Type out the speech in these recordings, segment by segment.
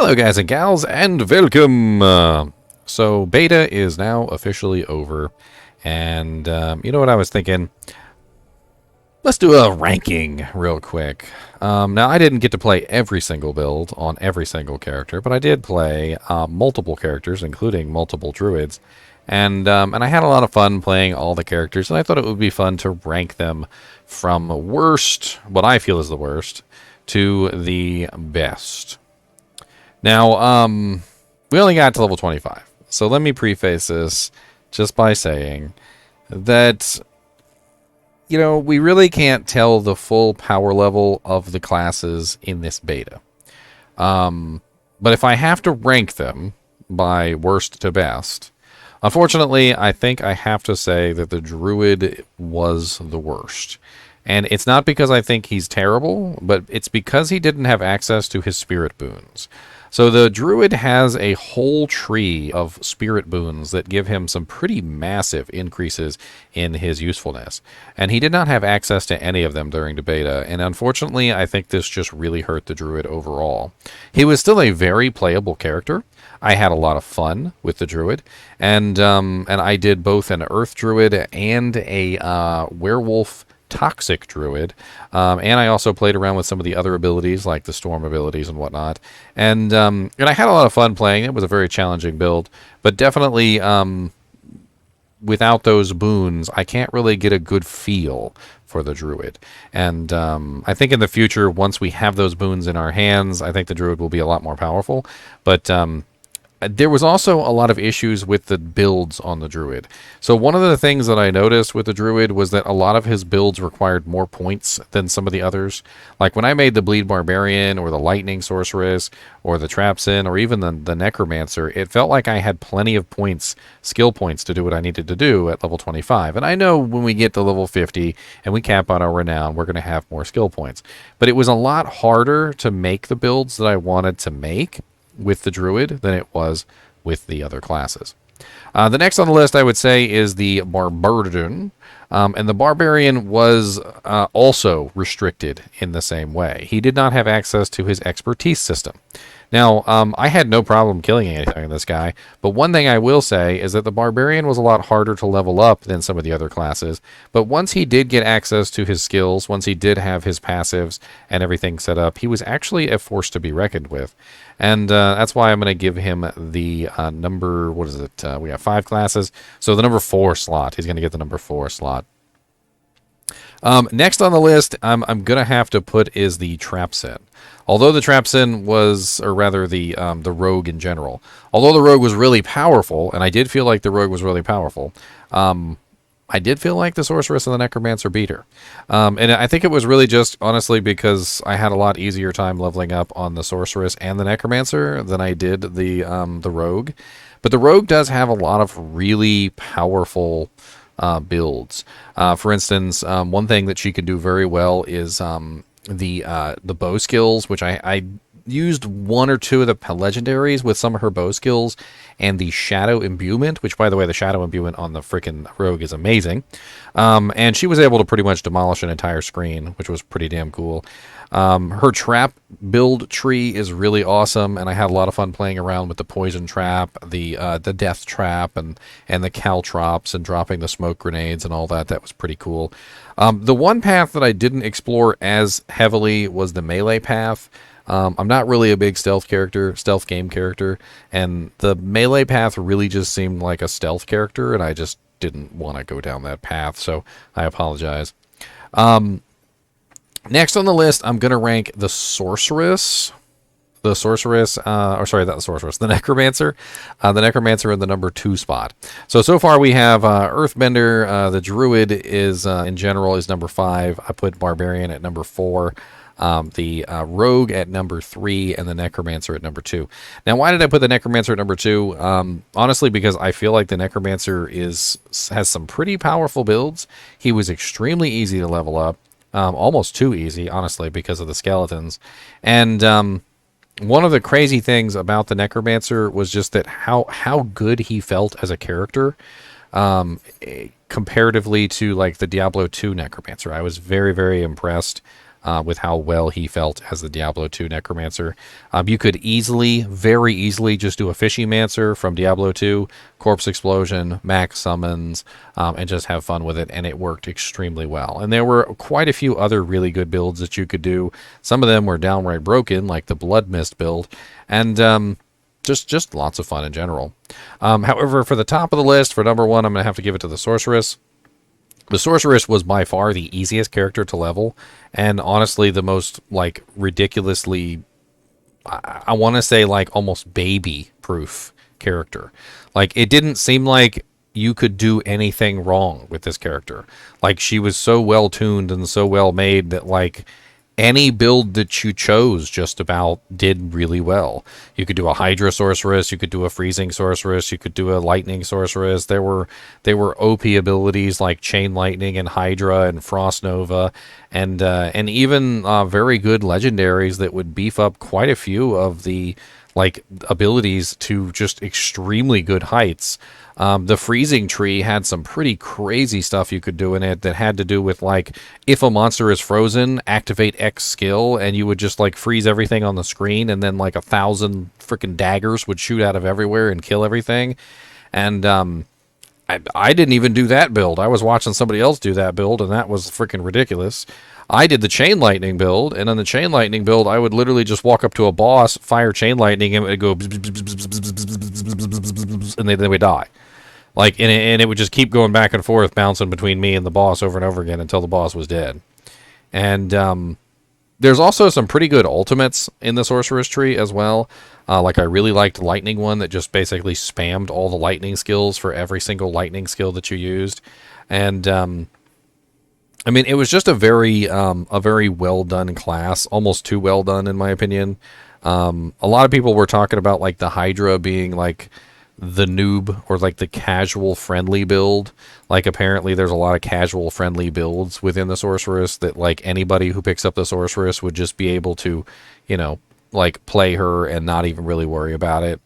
Hello guys and gals, and welcome! So beta is now officially over, and you know what I was thinking? Let's do a ranking real quick. Now I didn't get to play every single build on every single character, but I did play multiple characters, including multiple druids, and I had a lot of fun playing all the characters, and I thought it would be fun to rank them from worst, what I feel is the worst, to the best. Now, we only got to level 25, so let me preface this just by saying that, you know, we really can't tell the full power level of the classes in this beta. But if I have to rank them by worst to best, unfortunately, I think I have to say that the Druid was the worst. And it's not because I think he's terrible, but it's because he didn't have access to his spirit boons. So the Druid has a whole tree of spirit boons that give him some pretty massive increases in his usefulness. And he did not have access to any of them during the beta, and unfortunately I think this just really hurt the Druid overall. He was still a very playable character. I had a lot of fun with the Druid, and I did both an Earth Druid and a Werewolf Toxic Druid, and I also played around with some of the other abilities like the Storm abilities and whatnot, and I had a lot of fun playing. It was a very challenging build, but definitely without those boons I can't really get a good feel for the Druid, and I think in the future, once we have those boons in our hands, I think the Druid will be a lot more powerful, but there was also a lot of issues with the builds on the Druid. So one of the things that I noticed with the Druid was that a lot of his builds required more points than some of the others. Like when I made the Bleed Barbarian, or the Lightning Sorceress, or the Trapsin, or even the Necromancer, it felt like I had plenty of points, skill points, to do what I needed to do at level 25. And I know when we get to level 50 and we cap out our renown, we're going to have more skill points. But it was a lot harder to make the builds that I wanted to make with the Druid than it was with the other classes. The next on the list, I would say, is the Barbarian. And the Barbarian was also restricted in the same way. He did not have access to his expertise system. Now, I had no problem killing anything in this guy, but one thing I will say is that the Barbarian was a lot harder to level up than some of the other classes, but once he did get access to his skills, once he did have his passives and everything set up, he was actually a force to be reckoned with. And that's why I'm going to give him the number, what is it? We have 5 classes, so the number 4 slot. He's going to get the number 4 slot. Next on the list, I'm going to have to put is the Trapsin. Although the Trapsin was, or rather the Rogue in general, although the Rogue was really powerful, and I did feel like the Rogue was really powerful, I did feel like the Sorceress and the Necromancer beat her. And I think it was really just, honestly, because I had a lot easier time leveling up on the Sorceress and the Necromancer than I did the Rogue. But the Rogue does have a lot of really powerful builds. For instance, one thing that she can do very well is the bow skills, which I used 1 or 2 of the legendaries with some of her bow skills, and the Shadow Imbuement, which, by the way, the Shadow Imbuement on the frickin' Rogue is amazing. And she was able to pretty much demolish an entire screen, which was pretty damn cool. Her trap build tree is really awesome, and I had a lot of fun playing around with the poison trap, the death trap, and the caltrops, and dropping the smoke grenades and all that. That was pretty cool. The one path that I didn't explore as heavily was the melee path. I'm not really a big stealth game character, and the melee path really just seemed like a stealth character, and I just didn't want to go down that path, so I apologize. Next on the list, I'm going to rank the Sorceress. The Sorceress, or sorry, not the Sorceress, the Necromancer. The Necromancer in the number 2 spot. So far we have Earthbender. The Druid is, in general, is number 5. I put Barbarian at number 4. The Rogue at number 3, and the Necromancer at number 2. Now, why did I put the Necromancer at number 2? Honestly, because I feel like the Necromancer has some pretty powerful builds. He was extremely easy to level up. Almost too easy, honestly, because of the skeletons. And one of the crazy things about the Necromancer was just that how good he felt as a character, comparatively to like the Diablo 2 Necromancer. I was very, very impressed with how well he felt as the Diablo 2 Necromancer. You could easily, very easily, just do a Fishy-Mancer from Diablo 2, Corpse Explosion, max summons, and just have fun with it, and it worked extremely well. And there were quite a few other really good builds that you could do. Some of them were downright broken, like the Blood Mist build, and just lots of fun in general. However, for the top of the list, for number one, I'm going to have to give it to the Sorceress. The Sorceress was by far the easiest character to level, and honestly the most, like, ridiculously, I want to say, like, almost baby-proof character. Like, it didn't seem like you could do anything wrong with this character. Like, she was so well-tuned and so well-made that, like, any build that you chose just about did really well. You could do a Hydra Sorceress, you could do a Freezing Sorceress, you could do a Lightning Sorceress. There were OP abilities like Chain Lightning and Hydra and Frost Nova, and even very good legendaries that would beef up quite a few of the, like, abilities to just extremely good heights. The Freezing Tree had some pretty crazy stuff you could do in it that had to do with, like, if a monster is frozen, activate X skill, and you would just, like, freeze everything on the screen, and then, like, 1,000 freaking daggers would shoot out of everywhere and kill everything. And I didn't even do that build. I was watching somebody else do that build, and that was freaking ridiculous. I did the Chain Lightning build, and on the Chain Lightning build, I would literally just walk up to a boss, fire Chain Lightning, and it would go, and they would die. Like, and it would just keep going back and forth, bouncing between me and the boss over and over again until the boss was dead. And there's also some pretty good ultimates in the Sorceress tree as well. Like, I really liked the Lightning one that just basically spammed all the lightning skills for every single lightning skill that you used. And I mean, it was just a very well done class, almost too well done in my opinion. A lot of people were talking about, like, the Hydra being, like, the noob or, like, the casual friendly build. Like, apparently there's a lot of casual friendly builds within the Sorceress that, like, anybody who picks up the Sorceress would just be able to, you know, like, play her and not even really worry about it.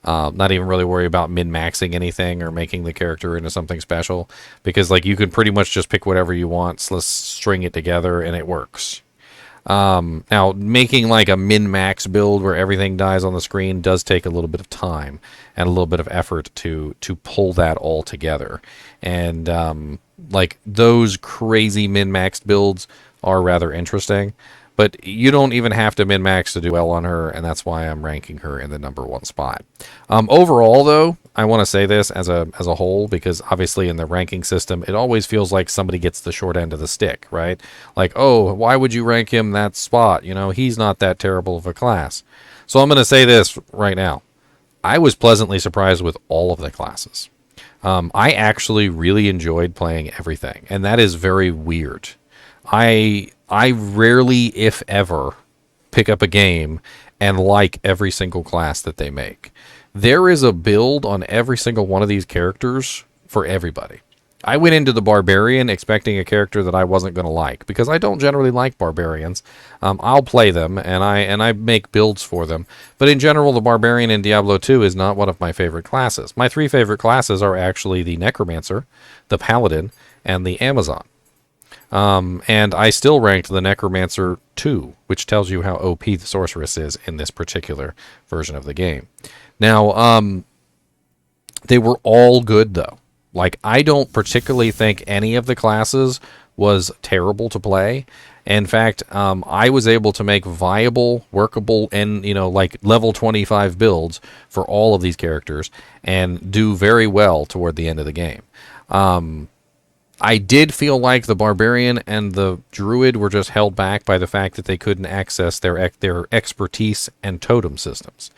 Not even really worry about min-maxing anything or making the character into something special, because, like, you can pretty much just pick whatever you want, let's string it together, and it works. Now, making, like, a min-max build where everything dies on the screen does take a little bit of time and a little bit of effort to pull that all together. And, like, those crazy min-maxed builds are rather interesting, but you don't even have to min-max to do well on her, and that's why I'm ranking her in the number one spot. Overall, though, I want to say this as a whole, because obviously in the ranking system, it always feels like somebody gets the short end of the stick, right? Like, oh, why would you rank him that spot? You know, he's not that terrible of a class. So I'm going to say this right now. I was pleasantly surprised with all of the classes. I actually really enjoyed playing everything, and that is very weird. I rarely, if ever, pick up a game and like every single class that they make. There is a build on every single one of these characters for everybody. I went into the Barbarian expecting a character that I wasn't going to like, because I don't generally like Barbarians. I'll play them, and I make builds for them. But in general, the Barbarian in Diablo 2 is not one of my favorite classes. My three favorite classes are actually the Necromancer, the Paladin, and the Amazon. And I still ranked the Necromancer 2, which tells you how OP the Sorceress is in this particular version of the game. Now, they were all good, though. Like, I don't particularly think any of the classes was terrible to play. In fact, I was able to make viable, workable, and, you know, like, level 25 builds for all of these characters and do very well toward the end of the game. I did feel like the Barbarian and the Druid were just held back by the fact that they couldn't access their expertise and totem systems.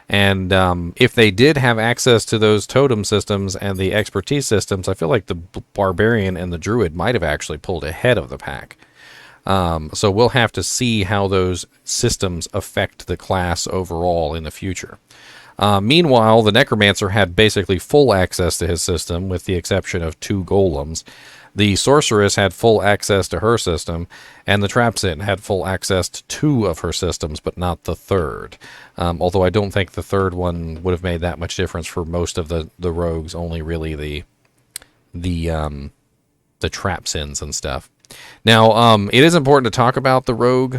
And if they did have access to those totem systems and the expertise systems, I feel like the Barbarian and the Druid might have actually pulled ahead of the pack. So we'll have to see how those systems affect the class overall in the future. Meanwhile, the Necromancer had basically full access to his system, with the exception of 2 golems. The Sorceress had full access to her system, and the Trapsin had full access to 2 of her systems, but not the third. Although I don't think the third one would have made that much difference for most of the rogues, only really the Trapsins and stuff. Now, it is important to talk about the rogue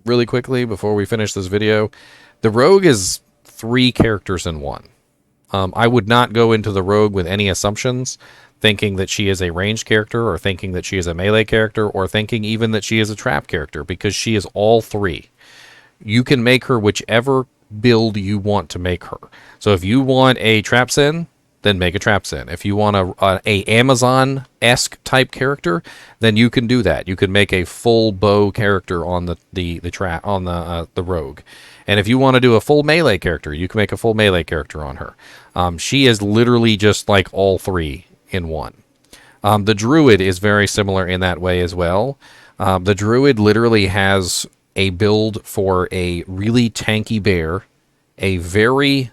really quickly before we finish this video. The rogue is 3 characters in one. I would not go into the rogue with any assumptions, thinking that she is a ranged character, or thinking that she is a melee character, or thinking even that she is a trap character, because she is all 3. You can make her whichever build you want to make her. So if you want a trap sin, then make a trap sin. If you want a Amazon-esque type character, then you can do that. You can make a full bow character on the rogue. And if you want to do a full melee character, you can make a full melee character on her. She is literally just like all 3 in one. The Druid is very similar in that way as well. The Druid literally has a build for a really tanky bear, a very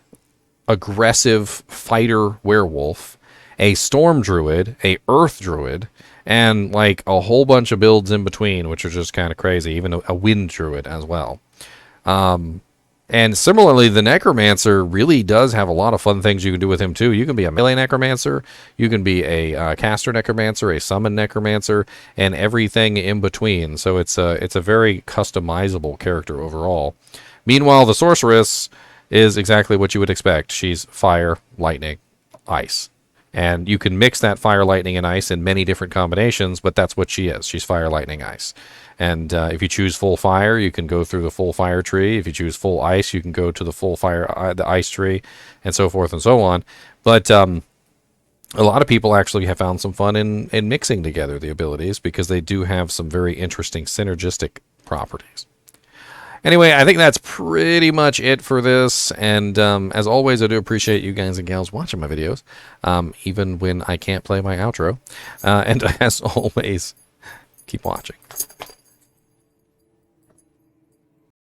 aggressive fighter werewolf, a storm druid, a earth druid, and like a whole bunch of builds in between, which are just kind of crazy. Even a wind druid as well. And similarly, the Necromancer really does have a lot of fun things you can do with him too. You can be a melee Necromancer, you can be a caster Necromancer, a summon Necromancer, and everything in between. So it's a very customizable character overall. Meanwhile, the Sorceress is exactly what you would expect. She's fire, lightning, ice. And you can mix that fire, lightning, and ice in many different combinations, but that's what she is. She's fire, lightning, ice. And if you choose full fire, you can go through the full fire tree. If you choose full ice, you can go to the full fire, the ice tree, and so forth and so on. But a lot of people actually have found some fun in mixing together the abilities, because they do have some very interesting synergistic properties. Anyway, I think that's pretty much it for this, and as always, I do appreciate you guys and gals watching my videos, even when I can't play my outro, and as always, keep watching.